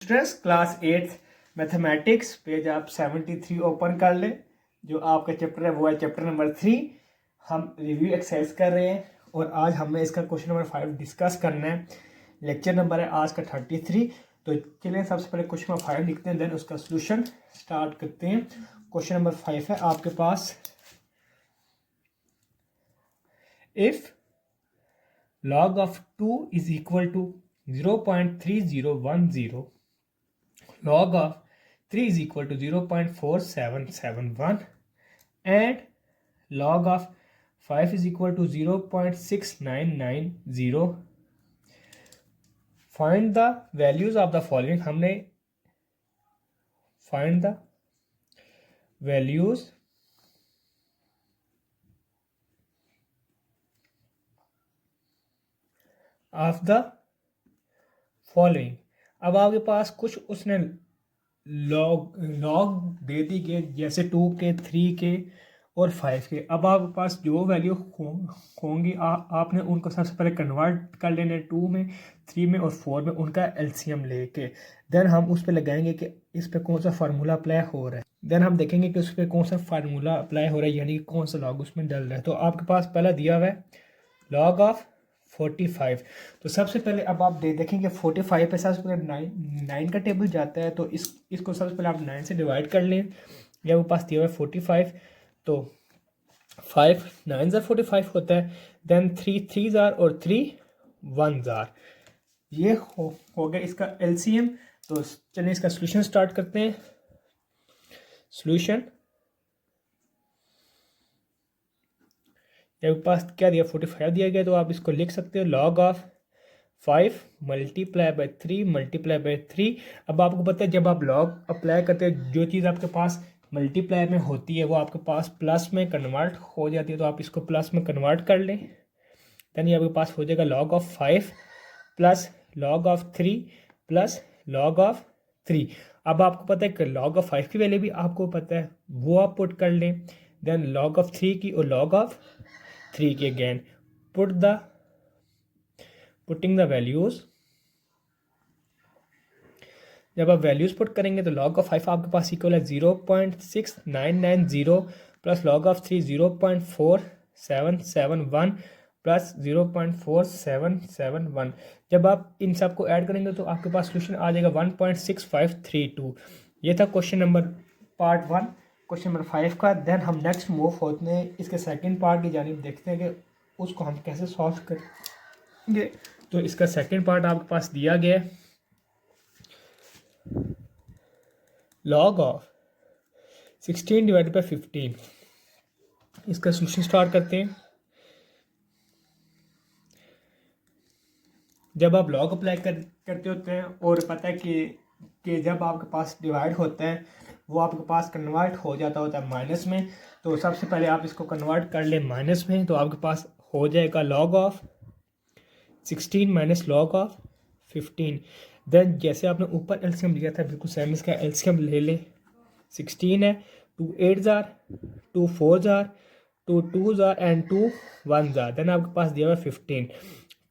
Students class 8 mathematics page आप 73 open कर लें। जो आपका चैप्टर है वो है चैप्टर नंबर 3। हम रिव्यू एक्सरसाइज कर रहे हैं और आज हमें इसका क्वेश्चन नंबर 5 डिस्कस करना है। लेक्चर नंबर है आज का 33। तो चलिए सबसे पहले क्वेश्चन नंबर 5 लिखते हैं, देन उसका सोल्यूशन स्टार्ट करते हैं। क्वेश्चन नंबर 5 है आपके पास, if log of 2 is equal to 0.3010, log of 3 is equal to 0.4771, and log of 5 is equal to 0.6990. Find the values of the following. हमने find the values of the following. अब आपके पास कुछ उसने log दे दी गए, जैसे 2 के, 3 के और 5 के। अब आपके पास जो वैल्यू होंगी आपने उनको सबसे पहले कन्वर्ट कर लेना है 2 में, 3 में और 4 में, उनका एलसीएम लेके देन हम उस पर लगाएंगे कि इस पर कौन सा फार्मूला अप्लाई हो रहा है। देन हम देखेंगे कि उस पर कौन सा फार्मूला अप्लाई हो रहा है, यानी कि कौन सा लॉग उसमें डल रहा है। तो आपके पास पहला दिया हुआ है लॉग ऑफ 45। तो सबसे पहले अब आप देखेंगे 45 पे सबसे पहले 9 का टेबल जाता है, तो इसको सबसे पहले आप 9 से डिवाइड कर लें। या वो पास दिया हुआ है 45, तो 5 9 ज़ार 45 होता है। देन 3 3 ज़ार और 3 1 ज़ार, ये हो गया इसका एलसीएम। तो चलिए इसका सोल्यूशन स्टार्ट करते हैं। सोल्यूशन आपके पास क्या दिया, 45 दिया गया, तो आप इसको लिख सकते हो log of 5 multiply by 3 multiply by 3। अब आपको पता है जब आप लॉग अप्लाई करते हो, जो चीज़ आपके पास मल्टीप्लाई में होती है वो आपके पास प्लस में कन्वर्ट हो जाती है, तो आप इसको प्लस में कन्वर्ट कर लें। देन ये आपके पास हो जाएगा log of 5 plus log of 3 plus log of 3। अब आपको पता है कि लॉग ऑफ 5 की वैल्यू भी आपको पता है, वो आप पुट कर लें। देन लॉग ऑफ 3 की और लॉग ऑफ 3 की अगेन पुटिंग द वैल्यूज। जब आप वैल्यूज पुट करेंगे तो लॉग ऑफ 5 आपके पास इक्वल है 0.6990 प्लस लॉग ऑफ 3 0.4771 प्लस 0.4771। जब आप इन सब को ऐड करेंगे तो आपके पास सोल्यूशन आ जाएगा 1.6532। ये था question number part 1 question number 5 का। देन हम नेक्स्ट मूव होते हैं इसके सेकंड पार्ट की जानिब, देखते हैं कि उसको हम कैसे सॉल्व करेंगे। तो इसका सेकंड पार्ट आपके पास दिया गया है, लॉग ऑफ 16 डिवाइडेड बाई 15। इसका सोल्यूशन स्टार्ट करते हैं। जब आप लॉग अप्लाई करते होते हैं और पता है कि जब आपके पास डिवाइड होता है वो आपके पास कन्वर्ट हो जाता होता है माइनस में, तो सबसे पहले आप इसको कन्वर्ट कर लें माइनस में, तो आपके पास हो जाएगा log of 16 minus log of 15। Then जैसे आपने ऊपर एलसीएम लिया था बिल्कुल सेम इसका एलसीएम ले लें। 16 है, 2 8 ज़ार, 2 4 ज़ार, 2 2 ज़ार एंड 2 1 ज़ार। देन आपके पास दिया हुआ 15।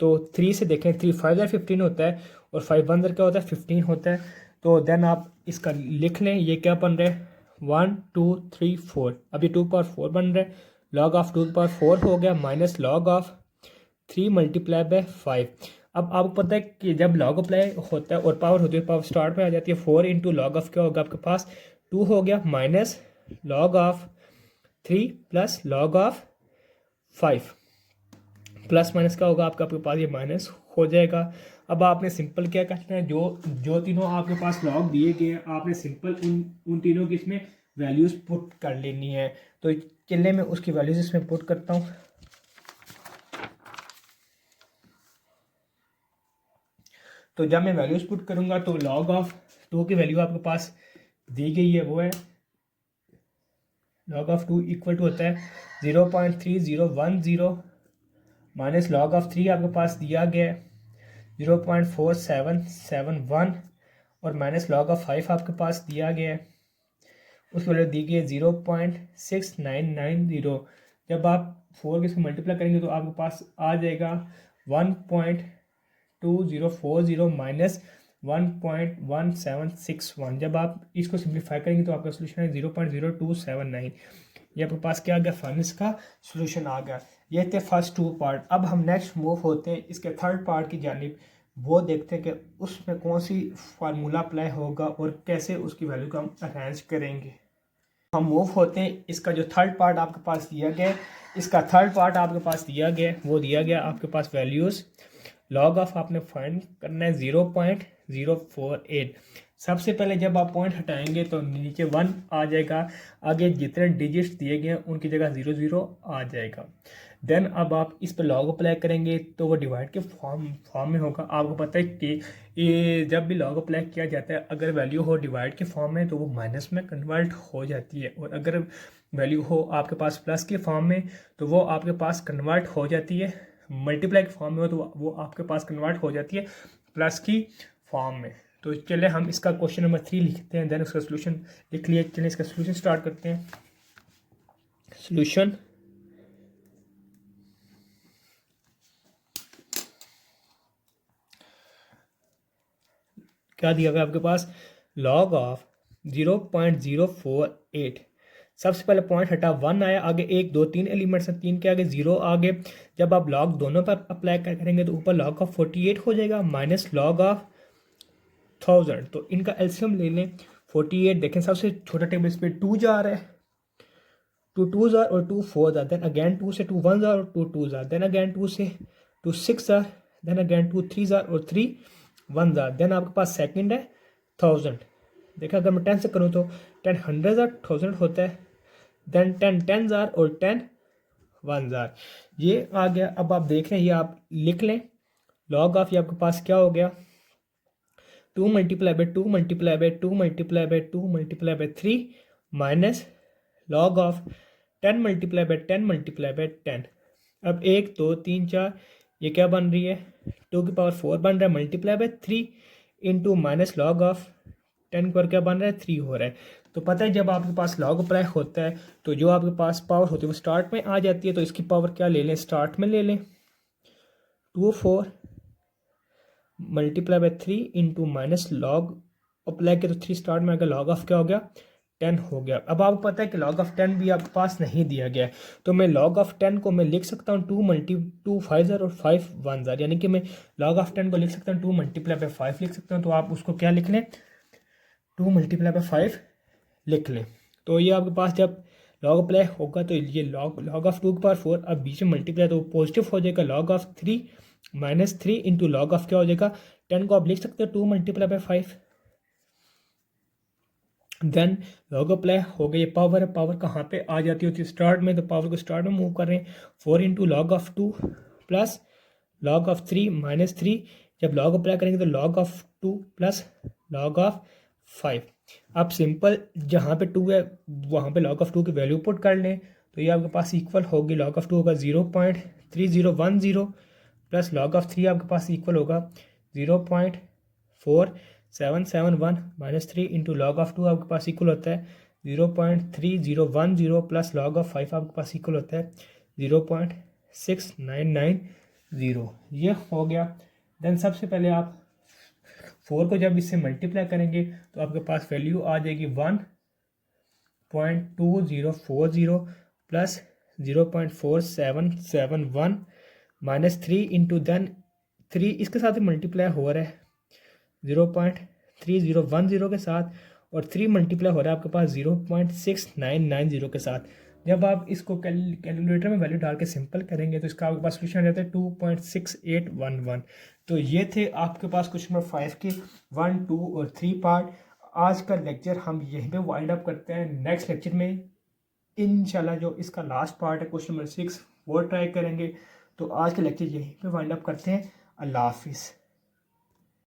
तो 3 से देखें, 3 5 ज़ार 15 होता है और 5 1 ज़ार क्या होता है 15 होता है। तो देन आप इसका लिख लें, ये क्या बन रहा है 1 2 3 4। अब ये 2 पावर 4 बन रहा है, लॉग ऑफ 2 पावर 4 हो गया minus log of 3 multiply by 5। अब आपको पता है कि जब लॉग अप्लाई होता है और पावर होती है, पावर स्टार्ट में आ जाती है, 4 इंटू लॉग ऑफ क्या होगा आपके पास 2 हो गया minus log of 3 plus log of 5। Plus minus क्या होगा आपके पास ये माइनस हो जाएगा। अब आपने सिंपल क्या करना है, जो तीनों आपके पास लॉग दिए गए हैं आपने सिंपल उन तीनों की इसमें वैल्यूज़ पुट कर लेनी है। तो चलिए मैं उसकी वैल्यूज़ इसमें पुट करता हूँ। तो जब मैं वैल्यूज पुट करूंगा तो लॉग ऑफ 2 की वैल्यू आपके पास दी गई है, वो है लॉग ऑफ 2 इक्वल टू होता है 0.3010 माइनस लॉग ऑफ 3 आपके पास दिया गया है 0.4771 और माइनस लॉग ऑफ 5 आपके पास दिया गया है, उसकी वैल्यू दी गई है 0.6990। जब आप 4 के इसको मल्टीप्लाई करेंगे तो आपके पास आ जाएगा 1.2040 माइनस 1.1761। जब आप इसको सिंप्लीफाई करेंगे तो आपका सोल्यूशन है 0.0279। ये आपके पास क्या आ गया, फाइनल्स का सोल्यूशन आ गया। ये थे फर्स्ट टू पार्ट। अब हम नेक्स्ट मूव होते हैं इसके थर्ड पार्ट की जानिब। वो देखते हैं कि उसमें कौन सी फार्मूला अप्लाई होगा और कैसे उसकी वैल्यू को हम अरेंज करेंगे। हम मूव होते हैं, इसका जो थर्ड पार्ट आपके पास दिया गया है, इसका थर्ड पार्ट आपके पास दिया गया है, वो दिया गया आपके पास वैल्यूज़ लॉग ऑफ आपने फाइंड करना है 0.048। सबसे पहले जब आप पॉइंट हटाएंगे तो नीचे 1 आ जाएगा, आगे जितने डिजिट्स दिए गए हैं उनकी जगह 0 आ जाएगा। देन अब आप इस पर लॉग अप्लाई करेंगे तो वो डिवाइड के फॉर्म में होगा। आपको पता है कि ये जब भी लॉग अप्लाई किया जाता है, अगर वैल्यू हो डिवाइड के फॉर्म में तो वो माइनस में कन्वर्ट हो जाती है, और अगर वैल्यू हो आपके पास प्लस के फॉर्म में तो वो आपके पास कन्वर्ट हो जाती है, मल्टीप्लाई के फॉर्म में हो तो वो आपके पास कन्वर्ट हो जाती है प्लस की फॉर्म में। तो चलिए हम इसका क्वेश्चन नंबर 3 लिखते हैं, देन उसका सोल्यूशन लिख लिया। चलिए इसका सोल्यूशन स्टार्ट करते हैं। सोल्यूशन क्या दिया गया आपके पास, लॉग ऑफ 0.048। सबसे पहले पॉइंट हटा 1 आया, आगे 1 2 3 एलिमेंट्स हैं, 3 के आगे 0 आगे। जब आप लॉग दोनों पर अप्लाई करेंगे तो ऊपर लॉग ऑफ 48 हो जाएगा माइनस लॉग ऑफ 1000। तो इनका एलसीएम ले लें। 48 देखें सबसे छोटा टेबल इस पर 2 जा रहा है, 2 2 जार और 2 4 जार, देन अगेन 2 से 2 1 जार और 2 2 जार, देन अगेन 2 से 2 6 जार, देन अगेन 2 3 जार और 3 1 जार। देन आपके पास सेकंड है 1000। देखा अगर मैं 10 से करूँ तो 10 100 जार 1000 होता है, देन 10 10 जार और 10 1 जार। ये आ गया। अब आप देख रहे हैं, ये आप लिख लें लॉग ऑफ, ये आपके पास क्या हो गया, 2 multiply by 2 multiply by 2 multiply by 2 multiply by 3 minus log of 10 multiply by 10 multiply by 10। अब 1 2 3 4 ये क्या बन रही है, 2 की पावर 4 बन रहा है, multiply by 3 into minus log of 10 पर क्या बन रहा है, 3 हो रहा है। तो पता है जब आपके पास लॉग अप्लाई होता है तो जो आपके पास पावर होती है वो स्टार्ट में आ जाती है, तो इसकी पावर क्या ले लें, स्टार्ट में ले लें, 2 4 multiply by 3 into minus log apply किया तो 3 स्टार्ट में आएगा, लॉग ऑफ क्या हो गया, 10 हो गया। अब आपको पता है कि log ऑफ 10 भी आपके पास नहीं दिया गया है, तो मैं log ऑफ 10 को मैं लिख सकता हूँ 2 5 जार और 5 1 जार, यानी कि मैं log ऑफ 10 को लिख सकता हूँ 2 मल्टीप्लाई बाई 5 लिख सकता हूँ। तो आप उसको क्या लिख लें, 2 मल्टीप्लाई बाई 5 लिख लें। तो ये आपके पास जब लॉग अप्लाई होगा तो ये लॉग ऑफ 2 की पावर 4 अब बीच में मल्टीप्लाई तो पॉजिटिव हो जाएगा, log of 3 minus 3 into log of क्या हो जाएगा 10 को आप लिख सकते हो 2 multiply by 5। Then log apply हो गई, पावर है, पावर कहाँ पे आ जाती होती है, स्टार्ट में, तो पावर को स्टार्ट में मूव कर रहे हैं, 4 into log of 2 plus log of 3 minus 3। जब लॉग अप्लाई करेंगे तो log of 2 plus log of 5। आप सिंपल जहाँ पे 2 है वहाँ पे लॉग ऑफ 2 की वैल्यू पुट कर लें, तो ये आपके पास इक्वल होगी, लॉग ऑफ 2 होगा 0.3010 प्लस लॉग ऑफ 3 आपके पास इक्वल होगा 0.4771 माइनस 3 इंटू लॉग ऑफ 2 आपके पास इक्वल होता है 0.3010 प्लस लॉग ऑफ 5 आपके पास इक्वल होता है 0.6990। ये हो गया। देन सबसे पहले आप 4 को जब इससे मल्टीप्लाई करेंगे तो आपके पास वैल्यू आ जाएगी 1.2040 प्लस 0.4771 माइनस 3 इंटू देन 3 इसके साथ ही मल्टीप्लाई हो रहा है 0.3010 के साथ, और 3 मल्टीप्लाई हो रहा है आपके पास 0.6990 के साथ। जब आप इसको कैलकुलेटर में वैल्यू डाल के सिंपल करेंगे तो इसका आपके पास सोल्यूशन आ जाता है 2.6811। तो ये थे आपके पास क्वेश्चन नंबर 5 के 1 2 और 3 पार्ट। आज का लेक्चर हम यहीं पे वाइंड अप करते हैं। नेक्स्ट लेक्चर में इंशाल्लाह जो इसका लास्ट पार्ट है क्वेश्चन नंबर 6 वो ट्राई करेंगे। तो आज का लेक्चर यहीं पे वाइंड अप करते हैं। अल्लाह हाफिज़।